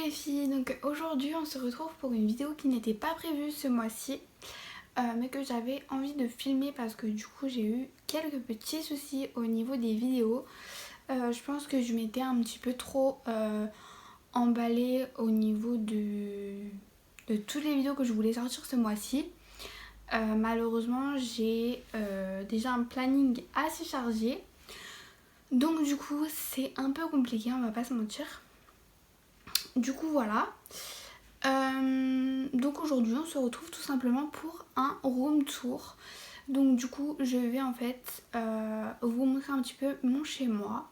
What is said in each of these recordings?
les filles, donc aujourd'hui on se retrouve pour une vidéo qui n'était pas prévue ce mois-ci mais que j'avais envie de filmer parce que du coup j'ai eu quelques petits soucis au niveau des vidéos. Je pense que je m'étais un petit peu trop emballée au niveau de toutes les vidéos que je voulais sortir ce mois-ci. Malheureusement j'ai déjà un planning assez chargé, donc du coup c'est un peu compliqué, on va pas se mentir. Du coup voilà, donc aujourd'hui on se retrouve tout simplement pour un room tour. Donc du coup je vais en fait vous montrer un petit peu mon chez moi.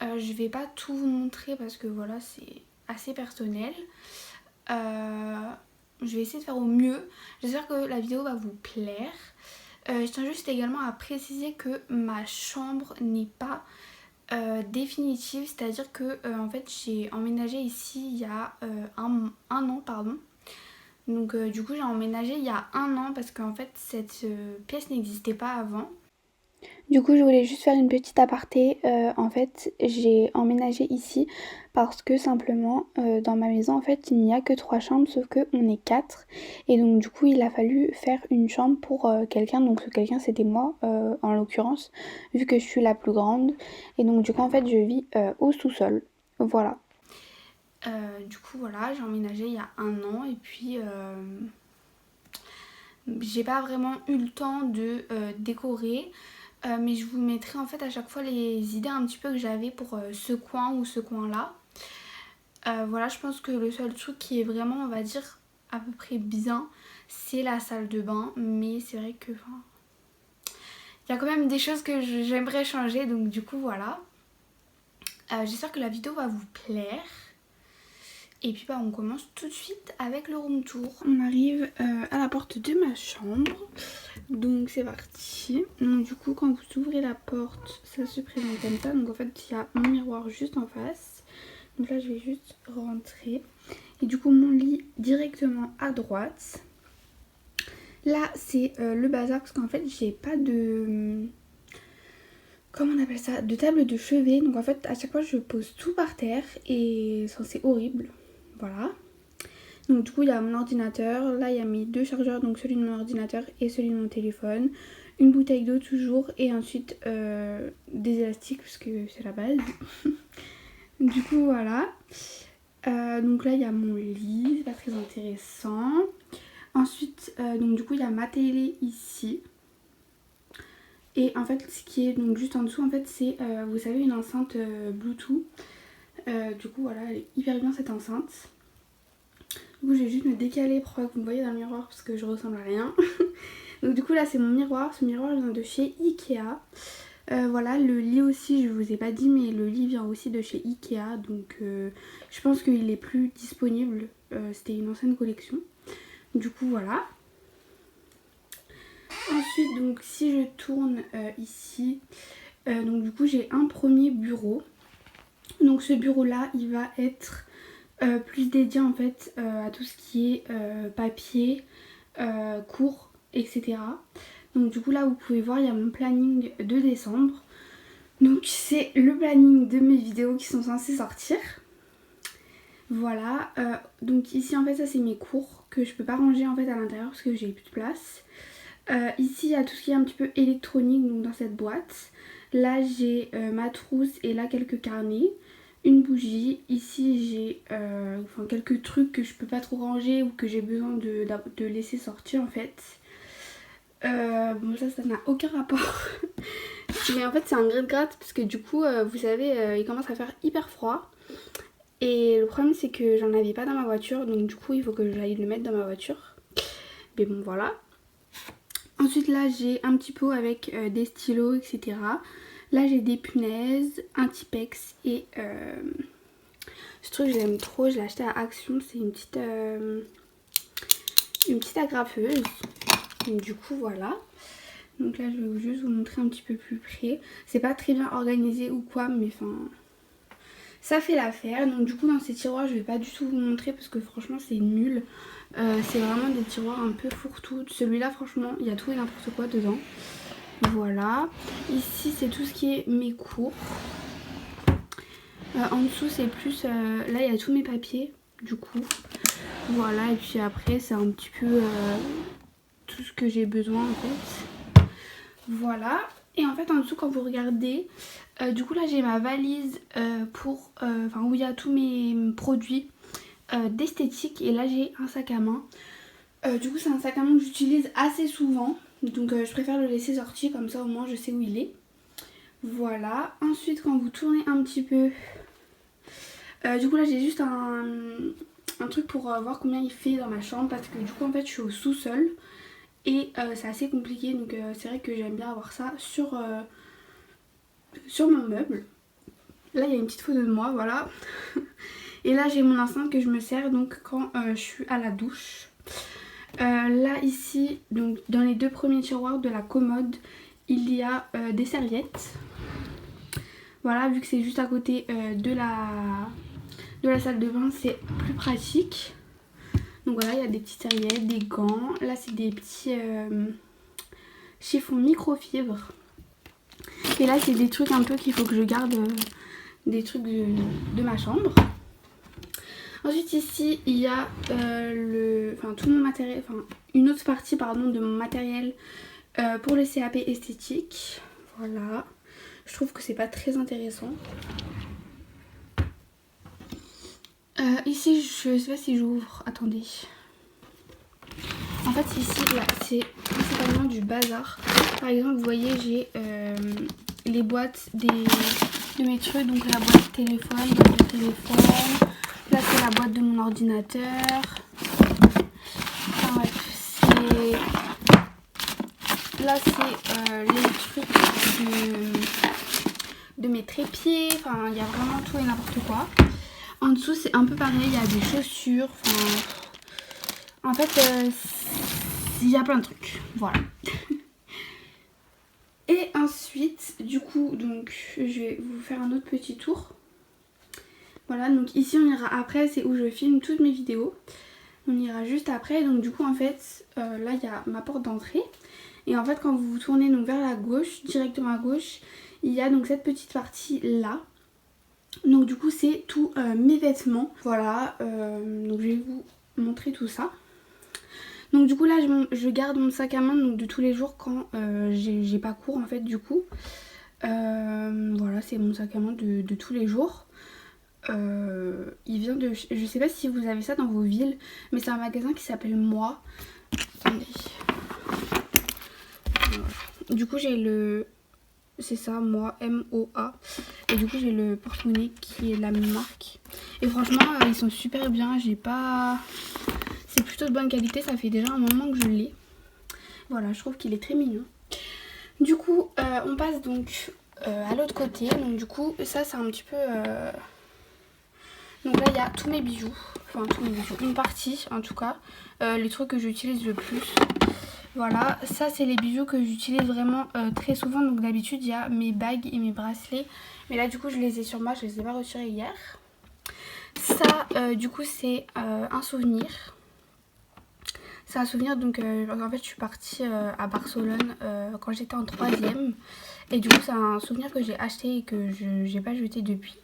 Je vais pas tout vous montrer parce que voilà c'est assez personnel. Je vais essayer de faire au mieux. J'espère que la vidéo va vous plaire. Je tiens juste également à préciser que ma chambre n'est pas définitive, c'est-à-dire que en fait j'ai emménagé ici il y a un an pardon. Donc du coup j'ai emménagé il y a un an parce qu'en fait cette pièce n'existait pas avant. Du coup je voulais juste faire une petite aparté, en fait j'ai emménagé ici parce que simplement dans ma maison en fait il n'y a que 3 chambres sauf qu'on est 4 et donc du coup il a fallu faire une chambre pour quelqu'un, donc ce quelqu'un c'était moi en l'occurrence vu que je suis la plus grande et donc du coup en fait je vis au sous-sol, voilà. Du coup voilà j'ai emménagé il y a un an et puis j'ai pas vraiment eu le temps de décorer. Mais je vous mettrai en fait à chaque fois les idées un petit peu que j'avais pour ce coin ou ce coin là. Voilà, je pense que le seul truc qui est vraiment on va dire à peu près bien c'est la salle de bain, mais c'est vrai que il y a quand même des choses que j'aimerais changer, donc du coup voilà. J'espère que la vidéo va vous plaire. Et puis on commence tout de suite avec le room tour. On arrive à la porte de ma chambre. Donc c'est parti. Donc du coup quand vous ouvrez la porte, ça se présente comme ça. Donc en fait il y a mon miroir juste en face. Donc là je vais juste rentrer. Et du coup mon lit directement à droite. Là c'est le bazar parce qu'en fait j'ai pas de... comment on appelle ça, de table de chevet. Donc en fait à chaque fois je pose tout par terre et c'est horrible. Voilà. Donc du coup il y a mon ordinateur, là il y a mes 2 chargeurs, donc celui de mon ordinateur et celui de mon téléphone, une bouteille d'eau toujours et ensuite des élastiques parce que c'est la base. Du coup voilà. Donc là il y a mon lit, c'est pas très intéressant. Ensuite donc du coup il y a ma télé ici. Et en fait ce qui est donc juste en dessous en fait c'est vous savez une enceinte Bluetooth. Du coup voilà elle est hyper bien cette enceinte. Du coup je vais juste me décaler pour que vous me voyez dans le miroir parce que je ressemble à rien. Donc du coup là c'est mon miroir, ce miroir vient de chez Ikea. Voilà, le lit aussi je vous ai pas dit mais le lit vient aussi de chez Ikea. Donc je pense qu'il est plus disponible, c'était une ancienne collection. Du coup voilà. Ensuite donc si je tourne ici, donc du coup j'ai un premier bureau. Donc ce bureau là il va être plus dédié en fait à tout ce qui est papier, cours, etc. Donc du coup là vous pouvez voir il y a mon planning de décembre. Donc c'est le planning de mes vidéos qui sont censées sortir. Voilà, donc ici en fait ça c'est mes cours que je peux pas ranger en fait à l'intérieur parce que j'ai plus de place. Ici il y a tout ce qui est un petit peu électronique donc dans cette boîte. Là j'ai ma trousse et là quelques carnets. Une bougie, ici j'ai quelques trucs que je peux pas trop ranger ou que j'ai besoin de laisser sortir en fait. Bon ça n'a aucun rapport. Mais en fait c'est un grille-gratte parce que du coup vous savez il commence à faire hyper froid. Et le problème c'est que j'en avais pas dans ma voiture, donc du coup il faut que j'aille le mettre dans ma voiture. Mais bon voilà. Ensuite là j'ai un petit pot avec des stylos etc. Là j'ai des punaises, un Tipex et ce truc je l'aime trop, je l'ai acheté à Action, c'est une petite agrafeuse. Donc du coup voilà. Donc là je vais juste vous montrer un petit peu plus près. C'est pas très bien organisé ou quoi mais enfin ça fait l'affaire. Donc du coup dans ces tiroirs je vais pas du tout vous montrer parce que franchement c'est nul. C'est vraiment des tiroirs un peu fourre-tout. Celui-là franchement il y a tout et n'importe quoi dedans. Voilà. Ici c'est tout ce qui est mes cours. En dessous c'est plus... là il y a tous mes papiers. du coup. Voilà, et puis après c'est un petit peu tout ce que j'ai besoin en fait. Voilà, et en fait en dessous quand vous regardez, du coup là j'ai ma valise pour, où il y a tous mes produits d'esthétique, et là j'ai un sac à main. Du coup c'est un sac à main que j'utilise assez souvent, donc je préfère le laisser sorti, comme ça au moins je sais où il est. Voilà, ensuite quand vous tournez un petit peu, du coup là j'ai juste un truc pour voir combien il fait dans ma chambre, parce que du coup en fait je suis au sous-sol et c'est assez compliqué, donc c'est vrai que j'aime bien avoir ça sur mon meuble. Là il y a une petite photo de moi, voilà. Et là j'ai mon enceinte que je me sers donc quand je suis à la douche. Là ici, donc dans les 2 premiers tiroirs de la commode, il y a des serviettes. Voilà, vu que c'est juste à côté de la salle de bain, c'est plus pratique. Donc voilà, il y a des petites serviettes, des gants. Là c'est des petits chiffons microfibres. Et là c'est des trucs un peu qu'il faut que je garde, des trucs de ma chambre. Ensuite ici il y a tout mon matériel, une autre partie pardon de mon matériel pour le CAP esthétique. Voilà, je trouve que c'est pas très intéressant. Ici je sais pas si j'ouvre, attendez. En fait ici là c'est principalement du bazar. Par exemple vous voyez j'ai les boîtes de mes trucs, donc la boîte téléphone, boîte de téléphone. Là c'est la boîte de mon ordinateur. Enfin bref, là c'est les trucs de mes trépieds. Enfin il y a vraiment tout et n'importe quoi. En dessous c'est un peu pareil, il y a des chaussures. En fait il y a plein de trucs. Voilà. Et ensuite du coup donc je vais vous faire un autre petit tour. Voilà, donc ici on ira après, c'est où je filme toutes mes vidéos. On ira juste après, donc du coup en fait là il y a ma porte d'entrée. Et en fait quand vous vous tournez donc vers la gauche, directement à gauche, il y a donc cette petite partie là. Donc du coup c'est tous mes vêtements. Voilà, donc je vais vous montrer tout ça. Donc du coup là je garde mon sac à main donc, de tous les jours quand j'ai pas cours en fait du coup. Voilà, c'est mon sac à main de tous les jours. Il vient de... Je sais pas si vous avez ça dans vos villes, mais c'est un magasin qui s'appelle Moi. Attendez. Du coup j'ai le... C'est ça, Moi, M-O-A. Et du coup j'ai le porte-monnaie qui est la même marque. Et franchement ils sont super bien, j'ai pas... C'est plutôt de bonne qualité, ça fait déjà un moment que je l'ai. Voilà, je trouve qu'il est très mignon. Du coup on passe donc à l'autre côté. Donc du coup ça c'est un petit peu... Donc là il y a tous mes bijoux, une partie en tout cas, les trucs que j'utilise le plus. Voilà, ça c'est les bijoux que j'utilise vraiment très souvent. Donc d'habitude il y a mes bagues et mes bracelets, mais là du coup je les ai sur moi, je les ai pas retirés hier. Ça du coup c'est un souvenir. C'est un souvenir donc en fait je suis partie à Barcelone quand j'étais en 3e. Et du coup c'est un souvenir que j'ai acheté et que je n'ai pas jeté depuis.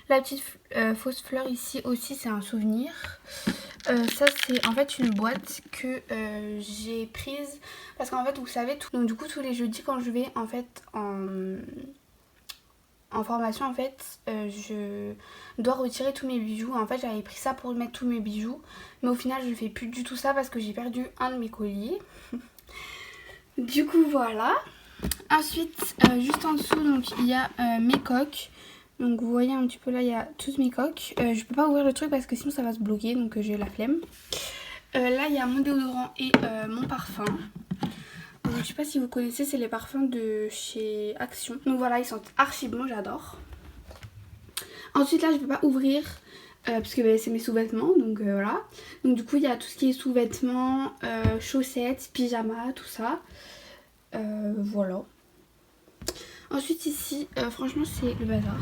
La petite fausse fleur ici aussi c'est un souvenir. Ça c'est en fait une boîte que j'ai prise parce qu'en fait vous savez donc du coup tous les jeudis quand je vais en fait en formation en fait je dois retirer tous mes bijoux. En fait j'avais pris ça pour mettre tous mes bijoux, mais au final je fais plus du tout ça parce que j'ai perdu un de mes colliers. Du coup voilà. Ensuite juste en dessous donc il y a mes coques. Donc vous voyez un petit peu là il y a toutes mes coques. Je peux pas ouvrir le truc parce que sinon ça va se bloquer, donc j'ai la flemme. Là il y a mon déodorant et mon parfum. Je sais pas si vous connaissez, c'est les parfums de chez Action. Donc voilà, ils sentent archi bon, j'adore. Ensuite là je peux pas ouvrir parce que c'est mes sous-vêtements, donc voilà. Donc du coup il y a tout ce qui est sous-vêtements, chaussettes, pyjamas, tout ça. Voilà. Ensuite ici, franchement c'est le bazar.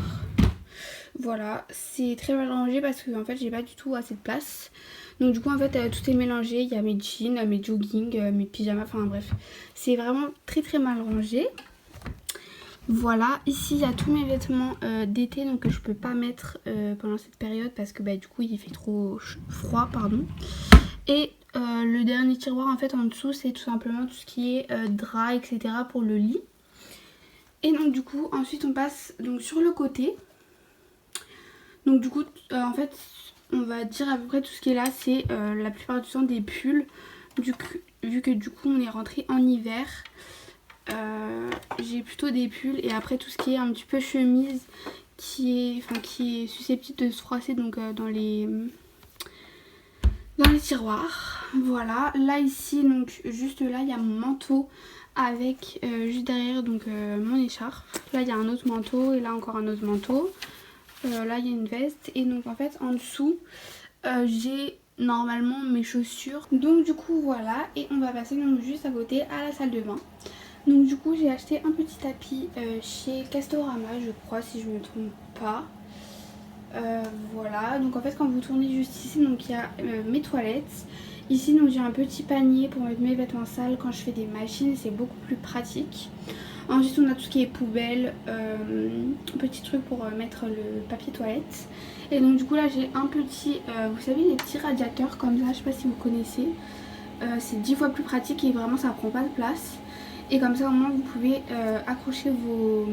Voilà, c'est très mal rangé parce que en fait j'ai pas du tout assez de place. Donc du coup en fait tout est mélangé, il y a mes jeans, mes jogging, mes pyjamas, enfin bref. C'est vraiment très très mal rangé. Voilà, ici il y a tous mes vêtements d'été donc que je peux pas mettre pendant cette période parce que du coup il fait trop froid, pardon. Et le dernier tiroir en fait en dessous c'est tout simplement tout ce qui est drap, etc. pour le lit. Et donc du coup ensuite on passe donc sur le côté. Donc du coup en fait on va dire à peu près tout ce qui est là, c'est la plupart du temps des pulls. Vu que du coup on est rentré en hiver. J'ai plutôt des pulls et après tout ce qui est un petit peu chemise qui est susceptible de se froisser donc dans les tiroirs. Voilà, là ici donc juste là il y a mon manteau avec juste derrière donc mon écharpe. Là il y a un autre manteau et là encore un autre manteau. Là il y a une veste et donc en fait en dessous j'ai normalement mes chaussures. Donc du coup voilà, et on va passer donc juste à côté à la salle de bain. Donc du coup j'ai acheté un petit tapis chez Castorama je crois si je me trompe pas. Voilà, donc en fait quand vous tournez juste ici donc il y a mes toilettes. Ici donc j'ai un petit panier pour mettre mes vêtements sales quand je fais des machines, c'est beaucoup plus pratique. Ensuite on a tout ce qui est poubelle, petit truc pour mettre le papier toilette. Et donc du coup là j'ai un petit, vous savez les petits radiateurs comme ça, je sais pas si vous connaissez. C'est 10 fois plus pratique et vraiment ça prend pas de place. Et comme ça au moins vous pouvez accrocher vos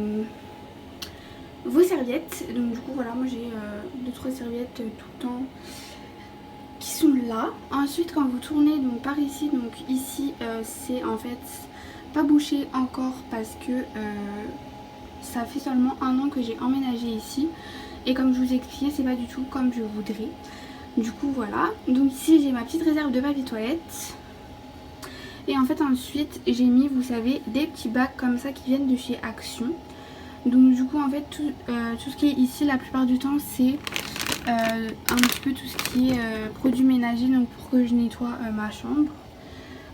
serviettes. Donc du coup voilà, moi j'ai 2-3 serviettes tout le temps qui sont là. Ensuite quand vous tournez donc par ici, donc ici c'est en fait pas bouché encore parce que ça fait seulement 1 an que j'ai emménagé ici. Et comme je vous ai expliqué, c'est pas du tout comme je voudrais. Du coup voilà, donc ici j'ai ma petite réserve de papier toilette. Et en fait ensuite j'ai mis, vous savez, des petits bacs comme ça qui viennent de chez Action. Donc du coup en fait tout ce qui est ici la plupart du temps c'est un petit peu tout ce qui est produits ménagers, donc pour que je nettoie ma chambre.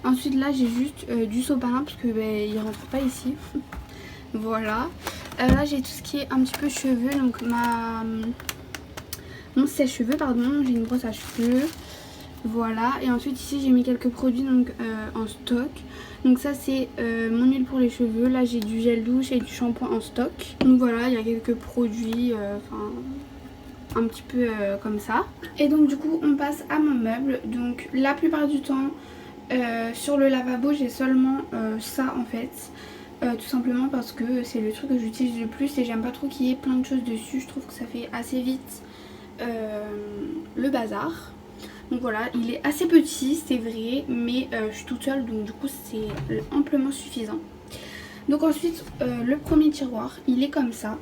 Ensuite là j'ai juste du sopalin parce que il rentre pas ici. Voilà. Là j'ai tout ce qui est un petit peu cheveux, donc mon sèche-cheveux pardon, j'ai une brosse à cheveux. Voilà, et ensuite ici j'ai mis quelques produits donc en stock. Donc ça c'est mon huile pour les cheveux. Là j'ai du gel douche et du shampoing en stock. Donc voilà, il y a quelques produits un petit peu comme ça. Et donc du coup on passe à mon meuble. Donc la plupart du temps sur le lavabo j'ai seulement ça en fait. Tout simplement parce que c'est le truc que j'utilise le plus et j'aime pas trop qu'il y ait plein de choses dessus. Je trouve que ça fait assez vite le bazar. Donc voilà, il est assez petit, c'est vrai, mais je suis toute seule, donc du coup c'est amplement suffisant. Donc ensuite, le premier tiroir, il est comme ça.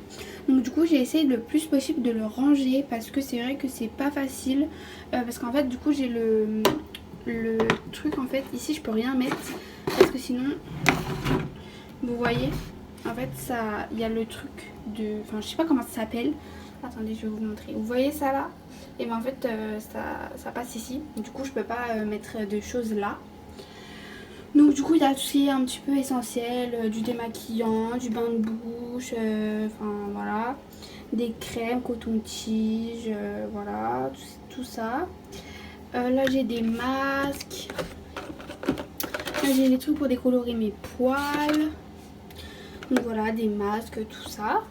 Donc du coup j'ai essayé le plus possible de le ranger parce que c'est vrai que c'est pas facile. Parce qu'en fait du coup j'ai le truc en fait, ici je peux rien mettre. Parce que sinon, vous voyez, en fait ça, il y a le truc de... Enfin je sais pas comment ça s'appelle. Attendez, je vais vous montrer. Vous voyez ça là? Et bien en fait ça passe ici. Du coup je peux pas mettre de choses là. Donc du coup il y a tout ce qui est un petit peu essentiel, du démaquillant, du bain de bouche, enfin voilà, des crèmes, coton-tige, voilà, tout ça. Là j'ai des masques, là j'ai des trucs pour décolorer mes poils. Donc voilà, des masques, tout ça.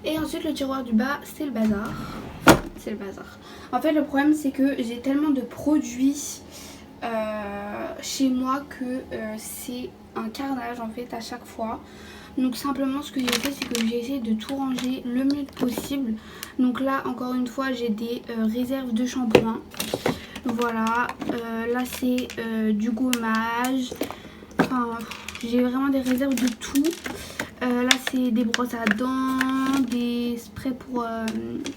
Et ensuite le tiroir du bas c'est le bazar. C'est le bazar. En fait le problème c'est que j'ai tellement de produits chez moi que c'est un carnage en fait à chaque fois. Donc simplement ce que j'ai fait c'est que j'ai essayé de tout ranger le mieux possible. Donc là encore une fois j'ai des réserves de shampoing. Voilà, là c'est du gommage. Enfin j'ai vraiment des réserves de tout. Là c'est des brosses à dents, des sprays pour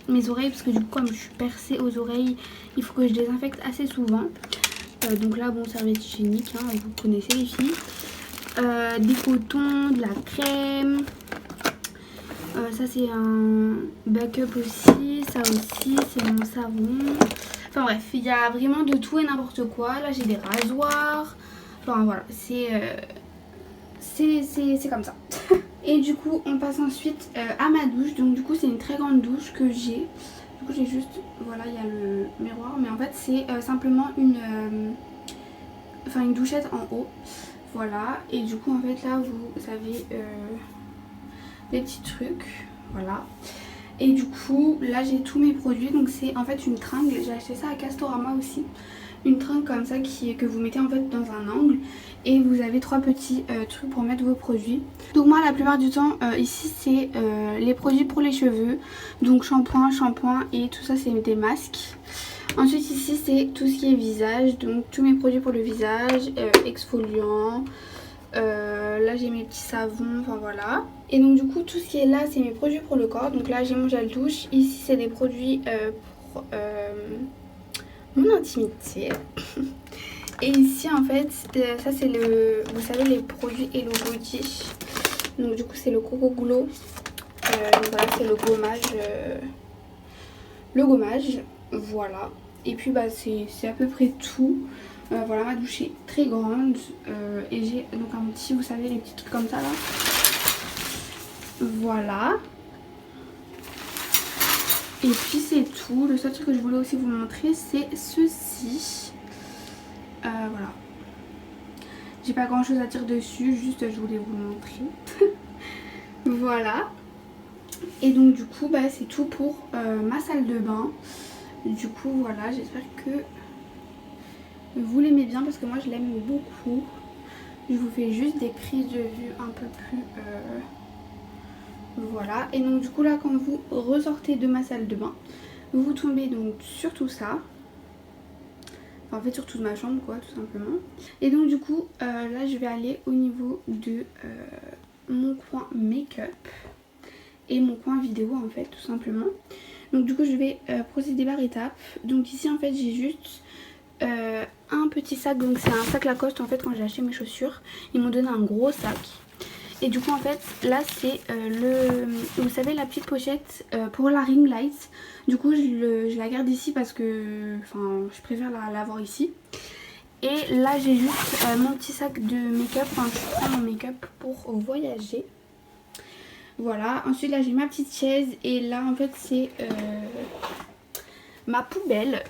mes oreilles parce que du coup comme je suis percée aux oreilles il faut que je désinfecte assez souvent. Donc là bon, serviette hygiénique, hein, vous connaissez les filles. Des cotons, de la crème. Ça c'est un backup aussi, ça aussi c'est mon savon. Enfin bref, il y a vraiment de tout et n'importe quoi. Là j'ai des rasoirs. Enfin voilà, c'est comme ça. Et du coup on passe ensuite à ma douche. Donc du coup c'est une très grande douche que j'ai. Du coup j'ai juste, voilà, il y a le miroir. Mais en fait c'est simplement une douchette en haut. Voilà, et du coup en fait là vous avez les petits trucs, voilà. Et du coup là j'ai tous mes produits, donc c'est en fait une tringle, j'ai acheté ça à Castorama aussi. Une tringle comme ça que vous mettez en fait dans un angle et vous avez 3 petits trucs pour mettre vos produits. Donc moi la plupart du temps ici c'est les produits pour les cheveux, donc shampoing et tout ça c'est des masques. Ensuite ici c'est tout ce qui est visage, donc tous mes produits pour le visage, exfoliant. Là j'ai mes petits savons, enfin voilà. Et donc du coup tout ce qui est là c'est mes produits pour le corps. Donc là j'ai mon gel douche, ici c'est des produits pour mon intimité. Et ici en fait ça c'est le, vous savez, les produits Hello Body. Donc du coup c'est le Coco Glow. Donc voilà, c'est le gommage, voilà. Et puis bah c'est à peu près tout. Voilà, ma douche est très grande et j'ai donc un petit, vous savez, les petits trucs comme ça là. Voilà. Et puis c'est tout. Le seul truc que je voulais aussi vous montrer c'est ceci. Voilà. J'ai pas grand chose à dire dessus, juste je voulais vous le montrer. Voilà. Et donc du coup bah c'est tout pour ma salle de bain. Du coup voilà, j'espère que vous l'aimez bien parce que moi je l'aime beaucoup. Je vous fais juste des prises de vue un peu plus voilà. Et donc du coup là quand vous ressortez de ma salle de bain, vous tombez donc sur tout ça. Enfin, en fait sur toute ma chambre quoi, tout simplement. Et donc du coup là je vais aller au niveau de mon coin make-up et mon coin vidéo en fait, tout simplement. Donc du coup je vais procéder par étapes. Donc ici en fait j'ai juste un petit sac, donc c'est un sac Lacoste en fait. Quand j'ai acheté mes chaussures ils m'ont donné un gros sac. Et du coup en fait là c'est vous savez, la petite pochette pour la ring light. Du coup je la garde ici parce que enfin je préfère l'avoir ici. Et là j'ai juste mon petit sac de make-up, enfin je prends mon make-up pour voyager. Voilà, ensuite là j'ai ma petite chaise et là en fait c'est ma poubelle.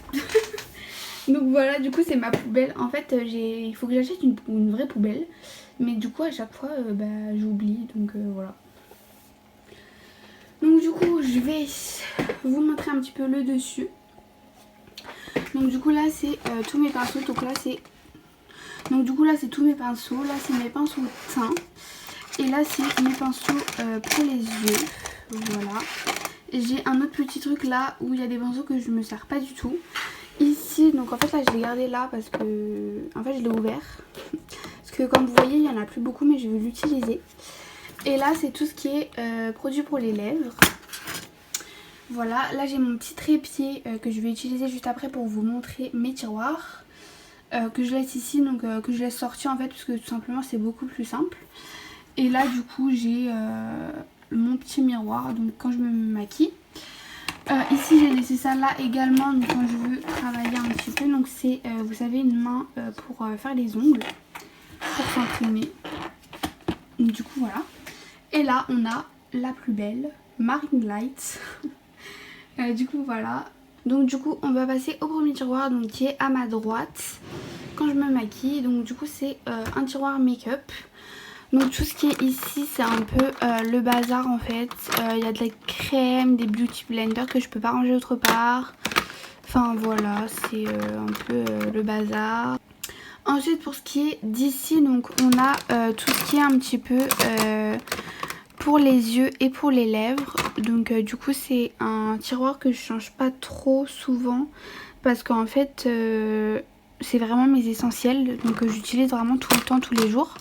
Donc voilà, du coup c'est ma poubelle. En fait il faut que j'achète une vraie poubelle. Mais du coup à chaque fois bah, j'oublie, donc voilà. Donc du coup je vais vous montrer un petit peu le dessus. Donc du coup là c'est tous mes pinceaux. Donc là c'est tous mes pinceaux. Là c'est mes pinceaux teint. Et là c'est mes pinceaux pour les yeux. Voilà. J'ai un autre petit truc là où il y a des pinceaux que je me sers pas du tout. Ici, donc en fait là je l'ai gardé là parce que en fait je l'ai ouvert. Parce que comme vous voyez il n'y en a plus beaucoup mais je vais l'utiliser. Et là c'est tout ce qui est produit pour les lèvres. Voilà, là j'ai mon petit trépied que je vais utiliser juste après pour vous montrer mes tiroirs. Que je laisse ici, donc que je laisse sortir en fait parce que tout simplement c'est beaucoup plus simple. Et là du coup j'ai mon petit miroir, donc quand je me maquille. Ici j'ai laissé ça là également, donc quand je veux travailler un petit peu. Donc c'est vous savez, une main pour faire les ongles, pour s'imprimer. Du coup voilà. Et là on a la plus belle, ma ring light. Du coup voilà. Donc du coup on va passer au premier tiroir, donc qui est à ma droite quand je me maquille. Donc du coup c'est un tiroir make-up. Donc tout ce qui est ici c'est un peu le bazar en fait. Il y a de la crème, des beauty blenders que je peux pas ranger autre part. Enfin voilà, c'est un peu le bazar. Ensuite pour ce qui est d'ici, donc on a tout ce qui est un petit peu pour les yeux et pour les lèvres. Donc du coup c'est un tiroir que je change pas trop souvent parce qu'en fait c'est vraiment mes essentiels, donc j'utilise vraiment tout le temps, tous les jours.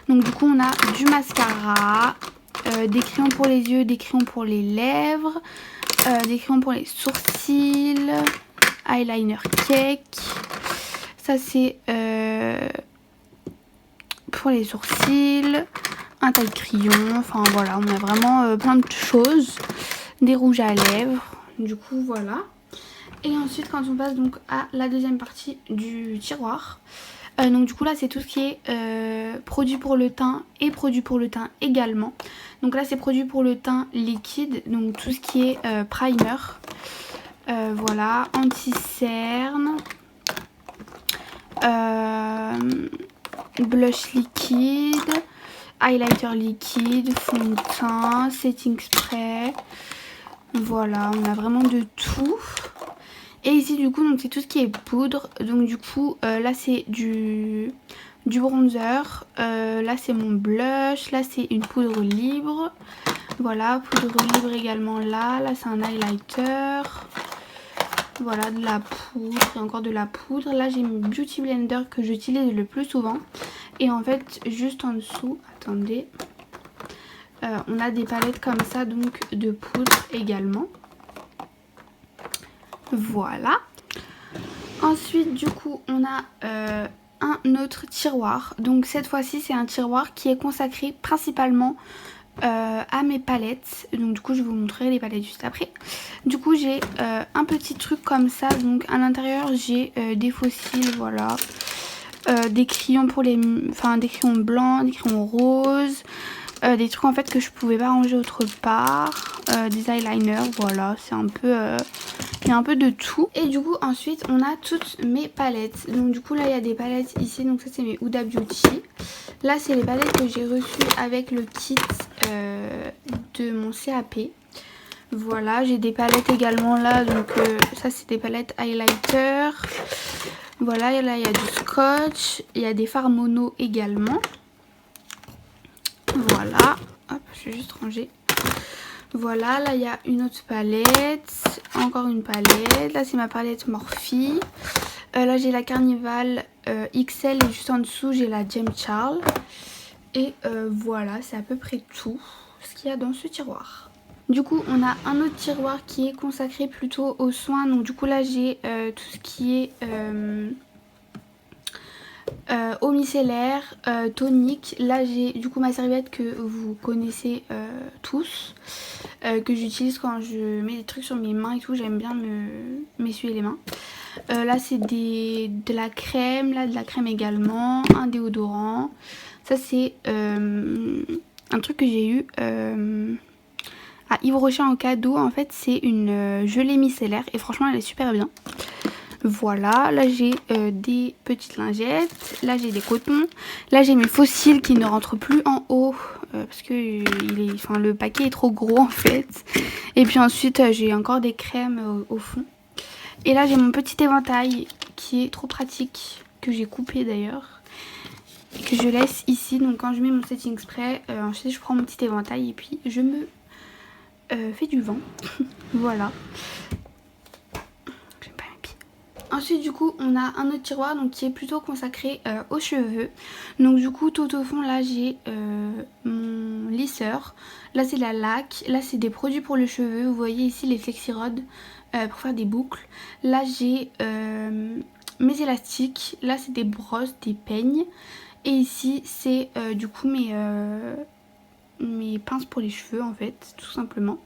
Donc du coup on a du mascara, des crayons pour les yeux, des crayons pour les lèvres, des crayons pour les sourcils, eyeliner cake. Ça c'est pour les sourcils, un taille-crayon, enfin voilà, on a vraiment plein de choses. Des rouges à lèvres, du coup voilà. Et ensuite quand on passe donc à la deuxième partie du tiroir, donc du coup là c'est tout ce qui est produit pour le teint et produit pour le teint également. Donc là c'est produit pour le teint liquide, donc tout ce qui est primer, voilà, anti-cerne, blush liquide, highlighter liquide, fond de teint, setting spray. Voilà, on a vraiment de tout. Et ici du coup donc c'est tout ce qui est poudre. Donc du coup là c'est du bronzer. Là c'est mon blush. Là c'est une poudre libre. Voilà, poudre libre également là. Là c'est un highlighter. Voilà, de la poudre et encore de la poudre. Là j'ai mon beauty blender que j'utilise le plus souvent. Et en fait juste en dessous, attendez, on a des palettes comme ça donc de poudre également. Voilà. Ensuite du coup on a un autre tiroir. Donc cette fois-ci c'est un tiroir qui est consacré principalement à mes palettes. Donc du coup je vais vous montrer les palettes juste après. Du coup j'ai un petit truc comme ça. Donc à l'intérieur j'ai des fossiles, voilà. Des crayons pour les... Enfin des crayons blancs, des crayons roses. Des trucs en fait que je pouvais pas ranger autre part. Des eyeliners, voilà. C'est un peu... il y a un peu de tout. Et du coup ensuite on a toutes mes palettes. Donc du coup là il y a des palettes ici. Donc ça c'est mes Huda Beauty. Là c'est les palettes que j'ai reçues avec le kit de mon CAP. Voilà, j'ai des palettes également là. Donc ça c'est des palettes highlighter. Voilà, là il y a du scotch. Il y a des fards mono également. Voilà. Hop, je vais juste ranger. Voilà, là il y a une autre palette. Encore une palette. Là c'est ma palette Morphe. Là j'ai la Carnival XL et juste en dessous j'ai la James Charles. Et voilà, c'est à peu près tout ce qu'il y a dans ce tiroir. Du coup on a un autre tiroir qui est consacré plutôt aux soins. Donc du coup là j'ai tout ce qui est eau micellaire, tonique. Là j'ai du coup ma serviette que vous connaissez tous, que j'utilise quand je mets des trucs sur mes mains et tout. J'aime bien m'essuyer les mains. Là c'est de la crème, là de la crème également, un déodorant. Ça c'est un truc que j'ai eu à Yves Rocher en cadeau. En fait c'est une gelée micellaire et franchement elle est super bien. Voilà, là j'ai des petites lingettes, là j'ai des cotons, là j'ai mes fossiles qui ne rentrent plus en haut parce que le paquet est trop gros en fait. Et puis ensuite j'ai encore des crèmes au fond. Et là j'ai mon petit éventail qui est trop pratique, que j'ai coupé d'ailleurs, et que je laisse ici. Donc quand je mets mon setting spray, ensuite je prends mon petit éventail et puis je me fais du vent. Voilà. Ensuite du coup on a un autre tiroir donc, qui est plutôt consacré aux cheveux. Donc du coup tout au fond là j'ai mon lisseur. Là c'est la laque. Là c'est des produits pour les cheveux. Vous voyez ici les flexirods pour faire des boucles. Là j'ai mes élastiques. Là c'est des brosses, des peignes. Et ici c'est du coup mes pinces pour les cheveux en fait, tout simplement.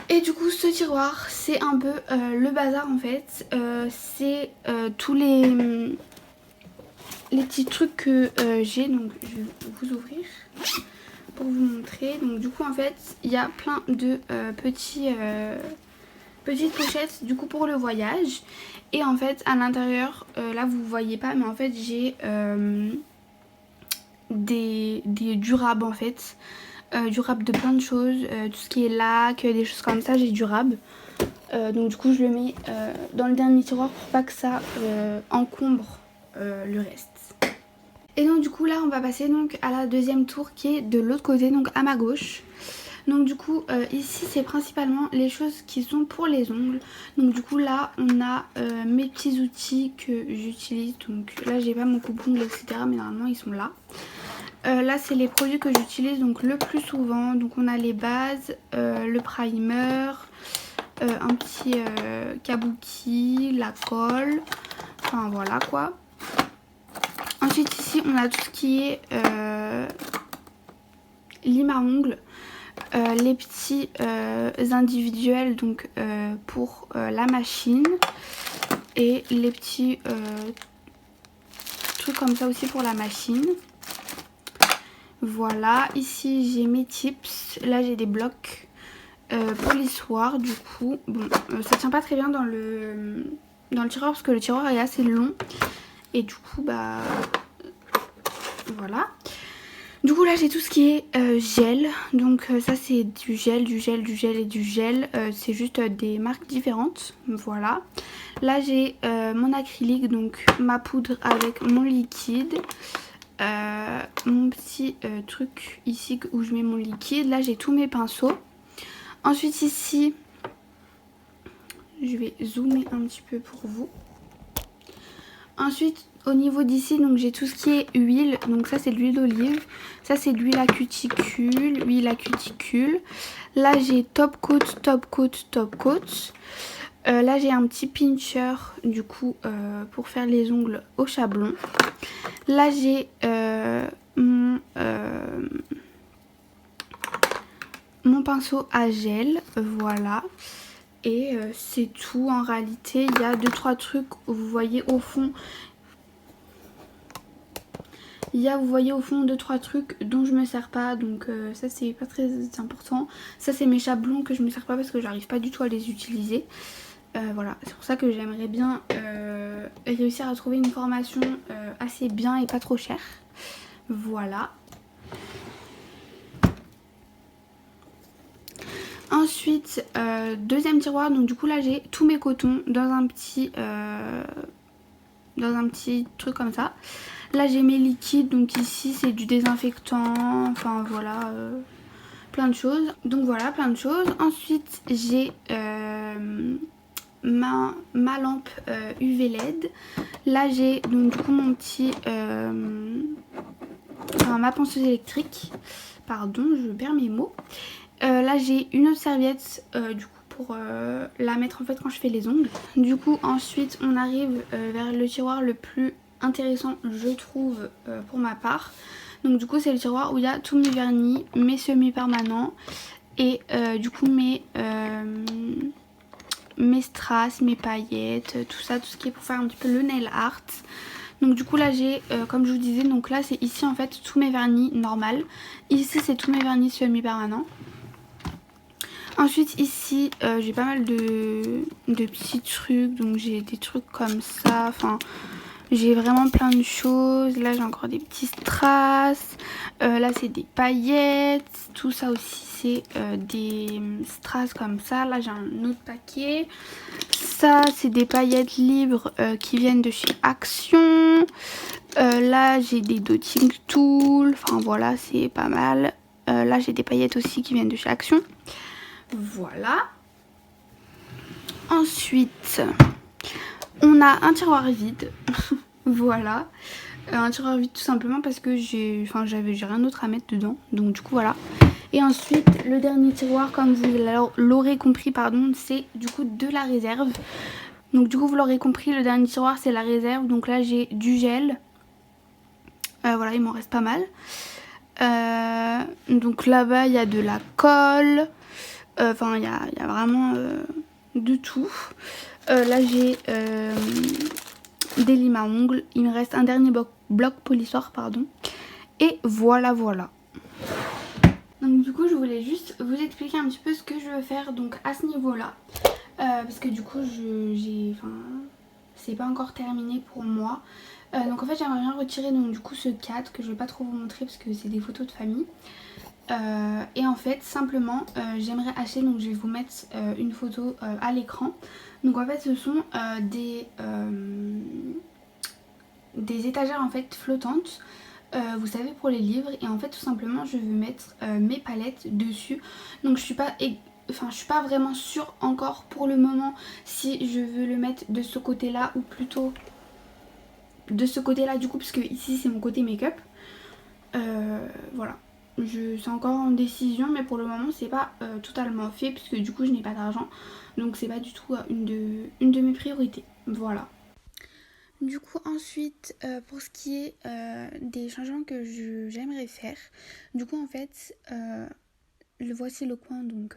Et du coup ce tiroir c'est un peu le bazar en fait. C'est tous les petits trucs que j'ai. Donc je vais vous ouvrir pour vous montrer. Donc du coup en fait il y a plein de petites pochettes du coup pour le voyage. Et en fait à l'intérieur, là vous voyez pas mais en fait j'ai des durables en fait. Du rab de plein de choses, tout ce qui est lac, des choses comme ça, j'ai du rab. Donc du coup je le mets dans le dernier tiroir pour pas que ça encombre le reste. Et donc du coup là on va passer donc à la deuxième tour qui est de l'autre côté, donc à ma gauche. Donc du coup ici c'est principalement les choses qui sont pour les ongles. Donc du coup là on a mes petits outils que j'utilise. Donc là j'ai pas mon coupe-ongle etc, mais normalement ils sont là. Là c'est les produits que j'utilise donc le plus souvent. Donc on a les bases, le primer, un petit kabuki, la colle, enfin voilà quoi. Ensuite ici on a tout ce qui est lime à ongles, les petits individuels donc pour la machine, et les petits trucs comme ça aussi pour la machine. Voilà, ici j'ai mes tips. Là j'ai des blocs polissoirs du coup. Bon, ça tient pas très bien dans dans le tiroir parce que le tiroir est assez long. Et du coup bah voilà. Du coup là j'ai tout ce qui est gel. Donc ça c'est du gel, du gel, du gel et du gel. C'est juste des marques différentes. Voilà. Là j'ai mon acrylique, donc ma poudre avec mon liquide. Mon petit truc ici où je mets mon liquide. Là j'ai tous mes pinceaux. Ensuite ici, je vais zoomer un petit peu pour vous. Ensuite au niveau d'ici, donc j'ai tout ce qui est huile. Donc ça c'est de l'huile d'olive. Ça c'est de l'huile à cuticule. Huile à cuticule. Là j'ai top coat, top coat, top coat. Là j'ai un petit pincher du coup pour faire les ongles au chablon. Là j'ai mon pinceau à gel, voilà. Et c'est tout en réalité. Il y a 2-3 trucs, vous voyez au fond. Vous voyez au fond 2-3 trucs dont je me sers pas, donc ça c'est pas très important. Ça c'est mes chablons que je me sers pas parce que j'arrive pas du tout à les utiliser. Voilà, c'est pour ça que j'aimerais bien réussir à trouver une formation assez bien et pas trop chère. Voilà. Ensuite, deuxième tiroir, donc du coup là j'ai tous mes cotons dans un petit truc comme ça. Là j'ai mes liquides, donc ici c'est du désinfectant, enfin voilà, plein de choses. Donc voilà, plein de choses. Ensuite j'ai ma lampe UV LED. Là j'ai donc du coup mon petit ma ponceuse électrique. Pardon, je perds mes mots. Là j'ai une autre serviette du coup pour la mettre en fait quand je fais les ongles. Du coup ensuite on arrive vers le tiroir le plus intéressant je trouve pour ma part. Donc du coup c'est le tiroir où il y a tous mes vernis, mes semi-permanents et du coup mes strass, mes paillettes, tout ça, tout ce qui est pour faire un petit peu le nail art. Donc du coup là j'ai, comme je vous disais, donc là c'est ici en fait tous mes vernis normal. Ici c'est tous mes vernis semi-permanents. Ensuite ici j'ai pas mal de petits trucs, donc j'ai des trucs comme ça, enfin j'ai vraiment plein de choses. Là j'ai encore des petits strass, là c'est des paillettes, tout ça aussi c'est des strass comme ça. Là j'ai un autre paquet, ça c'est des paillettes libres qui viennent de chez Action. Là j'ai des dotting tools, enfin voilà c'est pas mal. Là j'ai des paillettes aussi qui viennent de chez Action. Voilà. Ensuite, on a un tiroir vide. Voilà. Un tiroir vide tout simplement parce que j'ai rien d'autre à mettre dedans. Donc du coup voilà. Et ensuite, le dernier tiroir, comme vous l'aurez compris, pardon, c'est du coup de la réserve. Donc du coup vous l'aurez compris, le dernier tiroir c'est la réserve. Donc là j'ai du gel. Voilà, il m'en reste pas mal. Donc là-bas il y a de la colle. Enfin il y a vraiment de tout. Là j'ai des limes à ongles. Il me reste un dernier bloc polissoir, pardon. Et voilà. Donc du coup je voulais juste vous expliquer un petit peu ce que je veux faire donc à ce niveau là. Parce que du coup c'est pas encore terminé pour moi. Donc en fait j'aimerais bien retirer donc du coup ce cadre que je vais pas trop vous montrer parce que c'est des photos de famille. Et en fait simplement j'aimerais acheter, donc je vais vous mettre une photo à l'écran. Donc en fait ce sont des étagères en fait flottantes, vous savez, pour les livres. Et en fait tout simplement je veux mettre mes palettes dessus. Donc je suis pas vraiment sûre encore pour le moment si je veux le mettre de ce côté là ou plutôt de ce côté là du coup, puisque ici c'est mon côté make-up. Voilà, c'est encore en décision, mais pour le moment c'est pas totalement fait puisque du coup je n'ai pas d'argent, donc c'est pas du tout une de mes priorités. Voilà. Du coup ensuite pour ce qui est des changements que j'aimerais faire, du coup en fait voici le coin, donc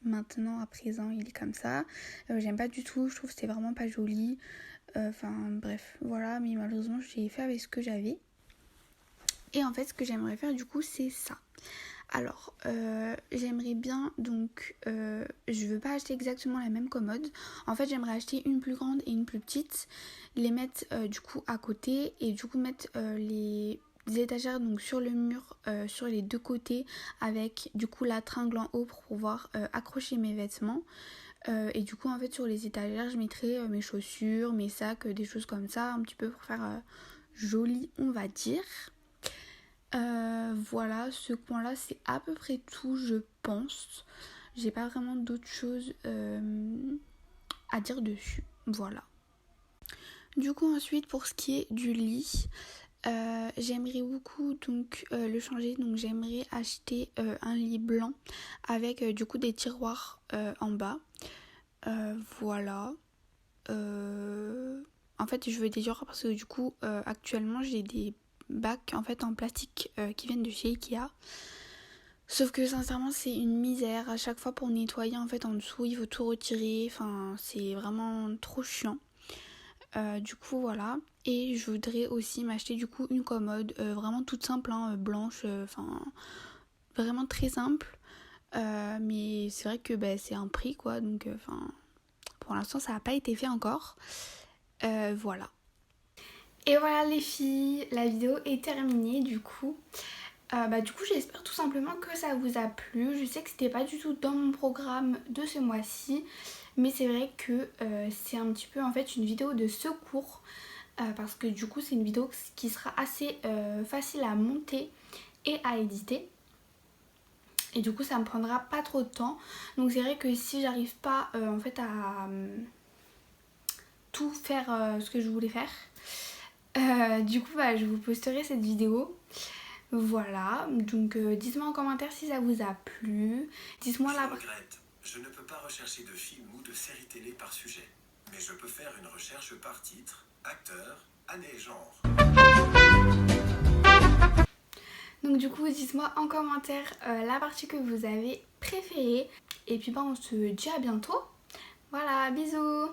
maintenant à présent il est comme ça. J'aime pas du tout, je trouve que c'est vraiment pas joli. Enfin bref voilà, mais malheureusement j'ai fait avec ce que j'avais. Et en fait ce que j'aimerais faire du coup c'est ça. Alors, j'aimerais bien, donc, je veux pas acheter exactement la même commode. En fait, j'aimerais acheter une plus grande et une plus petite, les mettre du coup à côté et du coup mettre les étagères donc sur le mur, sur les deux côtés avec du coup la tringle en haut pour pouvoir accrocher mes vêtements. Et du coup, en fait, sur les étagères, je mettrai mes chaussures, mes sacs, des choses comme ça, un petit peu pour faire joli, on va dire. Voilà, ce coin-là, c'est à peu près tout, je pense. J'ai pas vraiment d'autres choses à dire dessus. Voilà. Du coup, ensuite, pour ce qui est du lit, j'aimerais beaucoup donc le changer. Donc, j'aimerais acheter un lit blanc avec du coup des tiroirs en bas. Voilà. En fait, je veux des tiroirs parce que du coup, actuellement, j'ai des bacs en fait en plastique qui viennent de chez Ikea. Sauf que sincèrement c'est une misère, à chaque fois pour nettoyer en fait en dessous il faut tout retirer, enfin c'est vraiment trop chiant. Du coup voilà, et je voudrais aussi m'acheter du coup une commode vraiment toute simple, hein, blanche, enfin vraiment très simple. Mais c'est vrai que c'est un prix quoi, donc enfin pour l'instant ça n'a pas été fait encore. Voilà. Et voilà les filles, la vidéo est terminée du coup. Du coup j'espère tout simplement que ça vous a plu. Je sais que c'était pas du tout dans mon programme de ce mois-ci, mais c'est vrai que c'est un petit peu en fait une vidéo de secours parce que du coup c'est une vidéo qui sera assez facile à monter et à éditer. Et du coup ça me prendra pas trop de temps. Donc c'est vrai que si j'arrive pas en fait à tout faire ce que je voulais faire, du coup je vous posterai cette vidéo. Voilà, donc dites-moi en commentaire si ça vous a plu. Dites-moi là. Je regrette, je ne peux pas rechercher de films ou de séries télé par sujet, mais je peux faire une recherche par titre, acteur, année et genre. Donc du coup dites-moi en commentaire la partie que vous avez préférée. Et puis on se dit à bientôt. Voilà, bisous.